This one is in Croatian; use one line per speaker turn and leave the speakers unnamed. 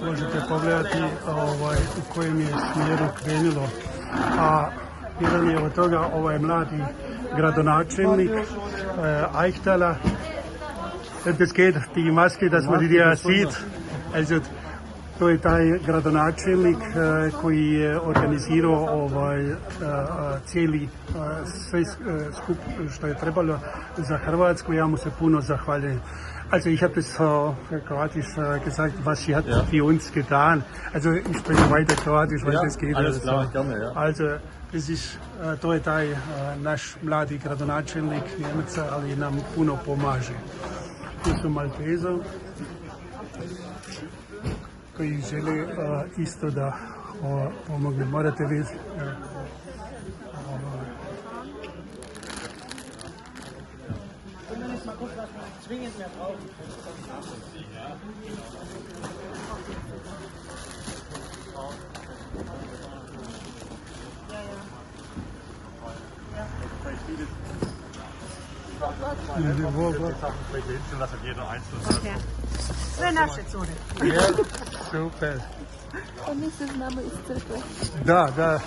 možete pogledati u kojem je smjeru krenilo. A jedan je od toga mladi gradonačelnik Eichtala. Das geht, die Maske, dass man die ja sieht. Also, to je taj gradonačelnik koji je organizirao cijeli sve skup što je trebalo za Hrvatsku. Ja mu se puno zahvaljujem. Also ich habe das Kroatisch gesagt, was sie hat für uns getan. Also ich spreche weiter Kroatisch, weil das geht.
Alles klar, gerne, ja.
Also to je taj naš mladi gradonačelnik Njemaca, ali nam puno pomaže. Tu su Malteza koji žele isto da pomogne. Morate vidjeti.
Sve naše cure.
Ja, super.
Oni se znamo iz crkve.
Da.